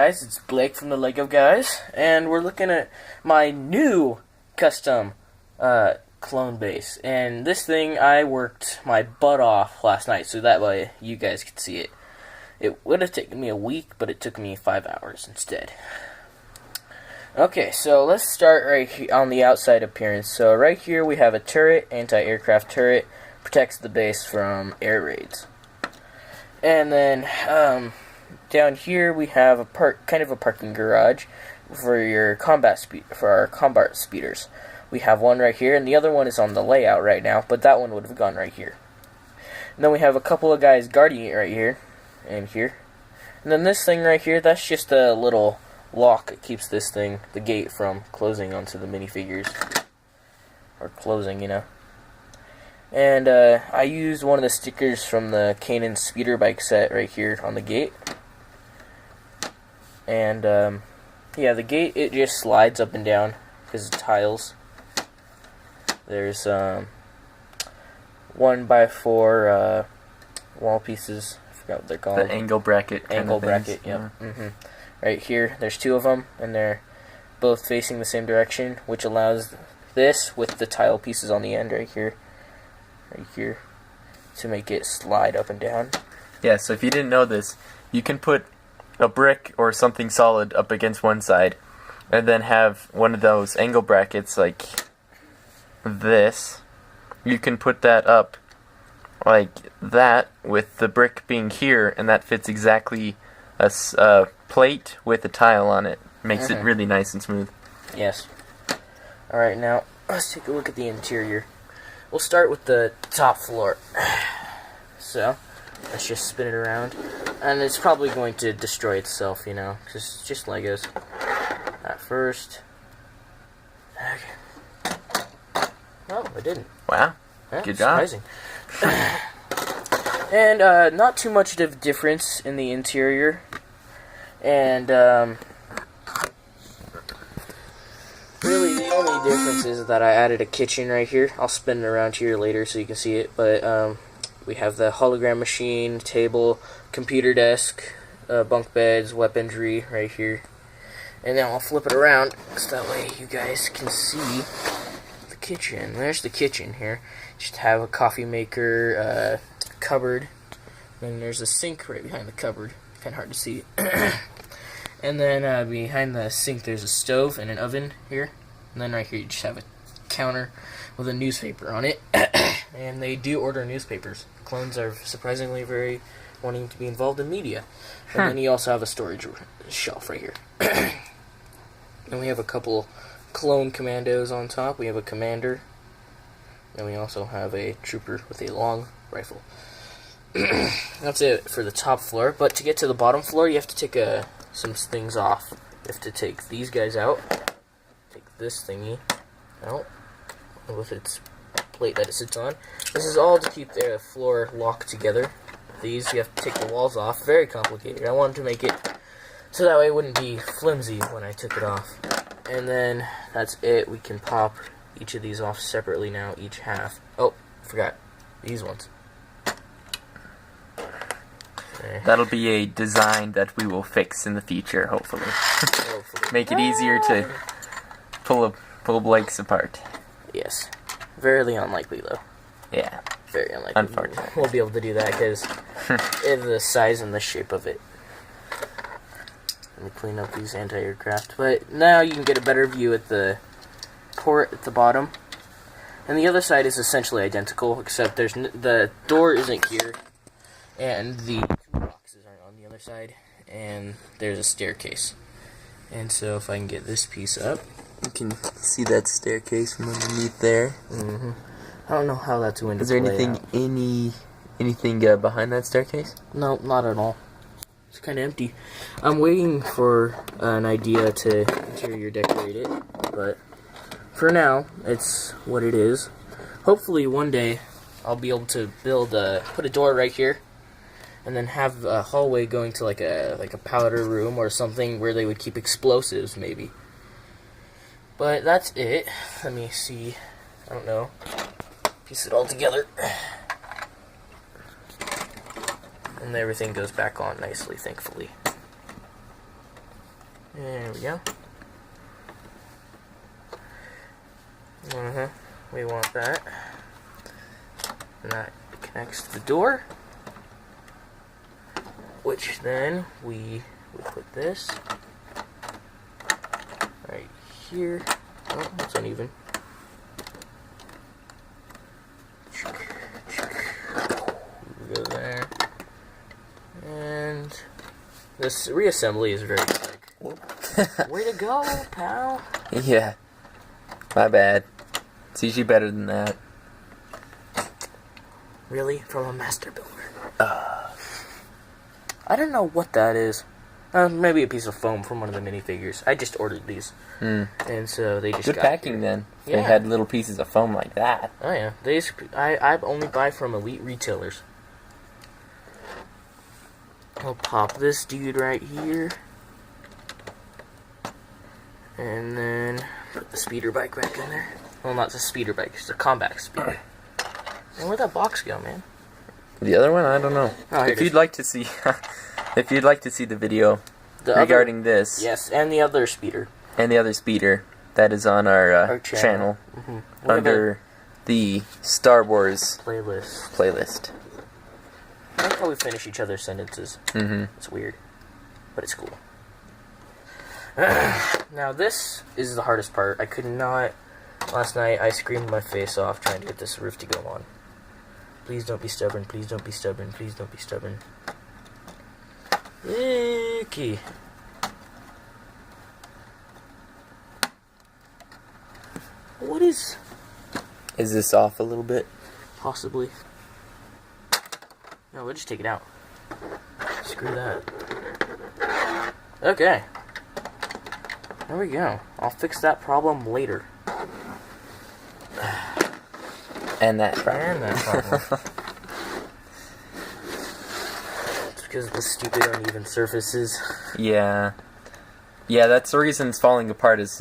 Guys, it's Blake from the Lego Guys, and we're looking at my new custom clone base. And this thing, I worked my butt off last night, so that way you guys could see it. It would have taken me a week, but it took me 5 hours instead. Okay, so let's start right here on the outside appearance. So right here we have a turret, anti-aircraft turret, protects the base from air raids. And then down here we have a kind of a parking garage for your our combat speeders. We have one right here, and the other one is on the layout right now, but that one would have gone right here. And then we have a couple of guys guarding it right here and here. And then this thing right here, that's just a little lock that keeps this thing, the gate, from closing onto the minifigures. Or closing, you know. And I used one of the stickers from the Kanan speeder bike set right here on the gate. And yeah, the gate, it just slides up and down because it's tiles. There's 1x4 wall pieces. I forgot what they're called. The angle bracket. Angle bracket, yep. Yeah. Right here, there's 2 of them, and they're both facing the same direction, which allows this with the tile pieces on the end right here, to make it slide up and down. Yeah, so if you didn't know this, you can put a brick or something solid up against one side, and then have one of those angle brackets like this. You can put that up like that with the brick being here, and that fits exactly a plate with a tile on it. Makes it really nice and smooth. Yes. Alright, now let's take a look at the interior. We'll start with the top floor. So, let's just spin it around. And it's probably going to destroy itself, you know, because it's just Legos. At first. Okay. Oh, it didn't. Wow. Yeah, good job. Surprising. And not too much of a difference in the interior. And really the only difference is that I added a kitchen right here. I'll spin it around here later so you can see it. But we have the hologram machine, table, computer desk, bunk beds, weaponry right here. And then I'll flip it around so that way you guys can see the kitchen. There's the kitchen here. Just have a coffee maker, cupboard. Then there's a sink right behind the cupboard. Kind of hard to see. And then behind the sink there's a stove and an oven here. And then right here you just have a counter with a newspaper on it. And they do order newspapers. Clones are surprisingly very wanting to be involved in media. And then you also have a storage shelf right here. And we have a couple clone commandos on top. We have a commander. And we also have a trooper with a long rifle. That's it for the top floor. But to get to the bottom floor, you have to take some things off. You have to take these guys out. Take this thingy out with its plate that it sits on. This is all to keep the floor locked together. These, you have to take the walls off. Very complicated. I wanted to make it so that way it wouldn't be flimsy when I took it off. And then that's it. We can pop each of these off separately now, each half. Oh, forgot these ones. There. That'll be a design that we will fix in the future, hopefully. Make it easier to pull Blake's apart. Yes. Very unlikely, though. Yeah. Very unlikely. Unfortunately. We'll be able to do that because of the size and the shape of it. Let me clean up these anti-aircraft. But now you can get a better view at the port at the bottom. And the other side is essentially identical, except the door isn't here. And the boxes aren't on the other side. And there's a staircase. And so if I can get this piece up, you can see that staircase from underneath there. I don't know how that's going to Is there play anything behind that staircase? No, not at all. It's kind of empty. I'm waiting for an idea to interior decorate it, but for now, it's what it is. Hopefully one day I'll be able to put a door right here, and then have a hallway going to like a powder room or something where they would keep explosives, maybe. But that's it. Let me see. I don't know. Piece it all together. And everything goes back on nicely, thankfully. There we go. We want that. And that connects to the door. Which then we put this right here. Oh, that's uneven. We go there. And this reassembly is very quick. Way to go, pal. Yeah. My bad. It's usually better than that. Really? From a master builder? I don't know what that is. Maybe a piece of foam from one of the minifigures. I just ordered these. And so they just Good got packing here. then. Yeah. They had little pieces of foam like that. Oh yeah. I only buy from elite retailers. I'll pop this dude right here. And then put the speeder bike back in there. Well, not the speeder bike, it's a combat speeder. And where'd that box go, man? The other one, I don't know. Oh, if you'd like to see, if you'd like to see the video regarding this, yes, and the other speeder, and the other speeder, that is on our channel under the Star Wars playlist. I like how we finish each other's sentences. It's weird, but it's cool. Now this is the hardest part. I could not. Last night I screamed my face off trying to get this roof to go on. Please don't be stubborn. Please don't be stubborn. Please don't be stubborn. Icky. What is? Is this off a little bit? Possibly. No, we'll just take it out. Screw that. Okay. There we go. I'll fix that problem later. And that problem. And that problem. It's because of the stupid uneven surfaces. Yeah. Yeah, that's the reason it's falling apart is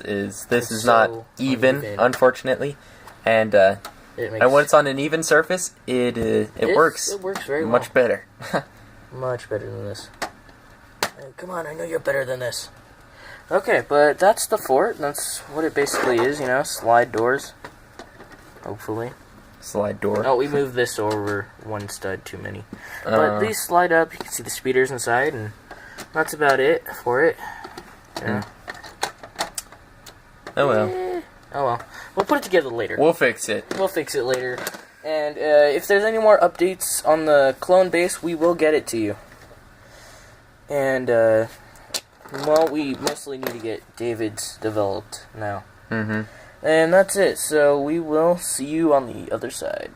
this is not even, unfortunately. And and when it's on an even surface, it works. It works very well. Much better. Much better than this. Hey, come on, I know you're better than this. Okay, but that's the fort. That's what it basically is, you know, slide doors. Hopefully. Slide door. Oh, we moved this over one stud too many. But these slide up, you can see the speeders inside, and that's about it for it. Yeah. Oh well. Oh well. We'll put it together later. We'll fix it. We'll fix it later. And if there's any more updates on the clone base, we will get it to you. And, well, we mostly need to get David's developed now. And that's it. So we will see you on the other side.